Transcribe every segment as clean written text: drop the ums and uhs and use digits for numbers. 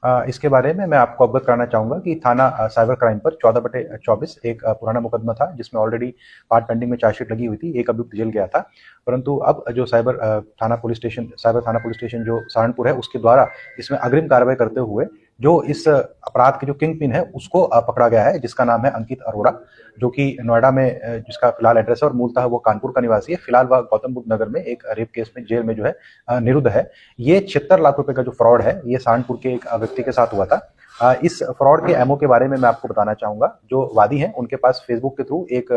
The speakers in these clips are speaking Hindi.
इसके बारे में मैं आपको अवगत कराना चाहूंगा कि थाना साइबर क्राइम पर 14/24 एक पुराना मुकदमा था, जिसमें ऑलरेडी पार्ट पेंडिंग में चार्जशीट लगी हुई थी। एक अभियुक्त जेल गया था, परंतु अब जो साइबर थाना पुलिस स्टेशन जो सहारनपुर है, उसके द्वारा इसमें अग्रिम कार्रवाई करते हुए जो इस अपराध के जो किंग पिन है उसको पकड़ा गया है, जिसका नाम है अंकित अरोड़ा, जो कि नोएडा में जिसका फिलहाल एड्रेस है, और मूलतः वो कानपुर का निवासी है। फिलहाल वह गौतम बुद्ध नगर में एक रेप केस में जेल में जो है निरुद्ध है। ये 76 लाख रुपए का जो फ्रॉड है, ये सहारनपुर के एक व्यक्ति के साथ हुआ था। इस फ्रॉड के एमओ के बारे में मैं आपको बताना चाहूंगा। जो वादी हैं, उनके पास फेसबुक के थ्रू एक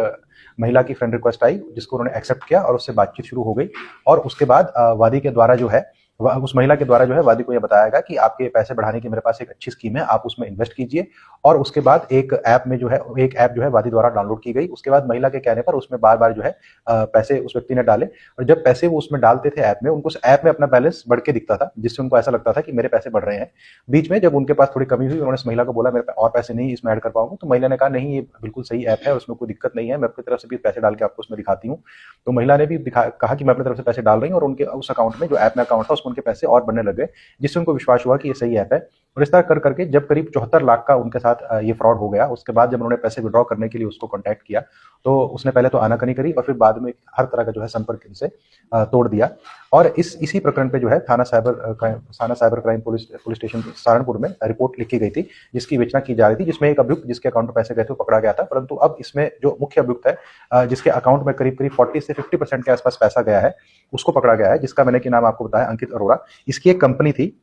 महिला की फ्रेंड रिक्वेस्ट आई, जिसको उन्होंने एक्सेप्ट किया और उससे बातचीत शुरू हो गई। और उसके बाद वादी के द्वारा जो है, उस महिला के द्वारा जो है वादी को यह बताया गया कि आपके पैसे बढ़ाने की मेरे पास एक अच्छी स्कीम है, आप उसमें इन्वेस्ट कीजिए। और उसके बाद एक ऐप जो है वादी द्वारा डाउनलोड की गई। उसके बाद महिला के कहने पर उसमें बार बार जो है पैसे उस व्यक्ति ने डाले, और जब पैसे वो उसमें डालते थे ऐप में, उनको उस ऐप में अपना बैलेंस बढ़ के दिखता था, जिससे उनको ऐसा लगता था कि मेरे पैसे बढ़ रहे हैं। बीच में जब उनके पास थोड़ी कमी हुई, उन्होंने इस महिला को बोला मेरे पास और पैसे नहीं, इसमें ऐड कर पाऊंगा। तो महिला ने कहा नहीं, ये बिल्कुल सही ऐप है, उसमें कोई दिक्कत नहीं है, मैं अपनी तरफ से भी पैसे डाल के आपको उसमें दिखाती हूँ। तो महिला ने भी कहा कि मैं अपनी तरफ से पैसे डाल रही हूँ, और उनके उस अकाउंट में, जो ऐप में अकाउंट था, उसमें उनके पैसे और बढ़ने लग गए, जिससे उनको विश्वास हुआ कि ये सही ऐप है। और इस तरह कर करके जब करीब 74 लाख का उनके साथ ये फ्रॉड हो गया, उसके बाद जब उन्होंने पैसे विड्रॉ करने के लिए उसको कांटेक्ट किया, तो उसने पहले तो आनाकानी करी, और फिर बाद में हर तरह का जो है संपर्क इनसे तोड़ दिया। और इसी प्रकरण पे जो है थाना cyber crime police station Saharanpur में रिपोर्ट लिखी गई थी, जिसकी विवेचना की जा रही थी, जिसमें एक अभियुक्त जिसके अकाउंट में पैसे गए थे वो पकड़ा गया था। परंतु अब इसमें जो मुख्य अभियुक्त है, जिसके अकाउंट में करीब 40 से 50% के आसपास पैसा गया है, उसको पकड़ा गया है, जिसका मैंने नाम आपको बताया, अंकित अरोड़ा। इसकी एक कंपनी थी,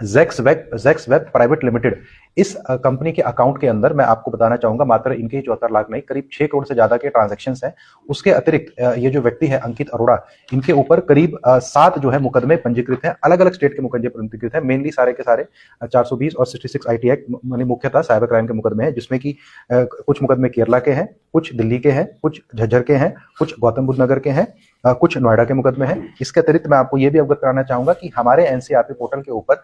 जेक्स वेब प्राइवेट लिमिटेड। इस कंपनी के अकाउंट के अंदर मैं आपको बताना चाहूंगा, मात्र इनके ही 74 लाख नहीं, करीब 6 करोड़ से ज्यादा के ट्रांजैक्शंस हैं। उसके अतिरिक्त ये जो व्यक्ति है अंकित अरोड़ा, इनके ऊपर करीब 7 जो है मुकदमे पंजीकृत हैं, अलग अलग स्टेट के मुकदमे पंजीकृत हैं। मेनली सारे के सारे 420 और 66 आईटी एक्ट, मुख्यतः साइबर क्राइम के मुकदमे हैं, जिसमें कि कुछ मुकदमे केरला के हैं, कुछ दिल्ली के हैं, कुछ झज्जर के हैं, कुछ गौतम बुद्ध नगर के हैं, कुछ नोएडा के मुकदमे हैं। इसके अतिरिक्त मैं आपको ये भी अवगत कराना चाहूंगा कि हमारे एनसीआरपी पोर्टल के ऊपर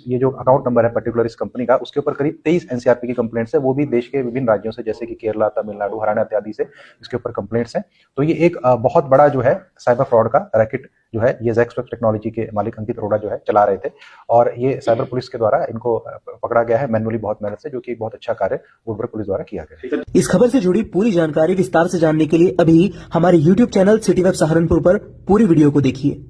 ये जो अकाउंट नंबर है पर्टिकुलर इस कंपनी का, उसके ऊपर करीब 23 एनसीआरपी की कंप्लेंट्स है, वो भी देश के विभिन्न राज्यों से, जैसे कि केरला, तमिलनाडु, हरियाणा इत्यादि से इसके ऊपर कंप्लेंट्स हैं। तो ये एक बहुत बड़ा जो है साइबर फ्रॉड का रैकेट जो है, ये जेक्स वेब टेक्नोलॉजी के मालिक अंकित अरोड़ा जो है चला रहे थे, और ये साइबर पुलिस के द्वारा इनको पकड़ा गया है मैन्युअली, बहुत मेहनत से, जो कि बहुत अच्छा कार्य उर्वर पुलिस द्वारा किया गया है। इस खबर से जुड़ी पूरी जानकारी विस्तार से जानने के लिए अभी हमारे YouTube channel city web Saharanpur पर पूरी वीडियो को देखिए।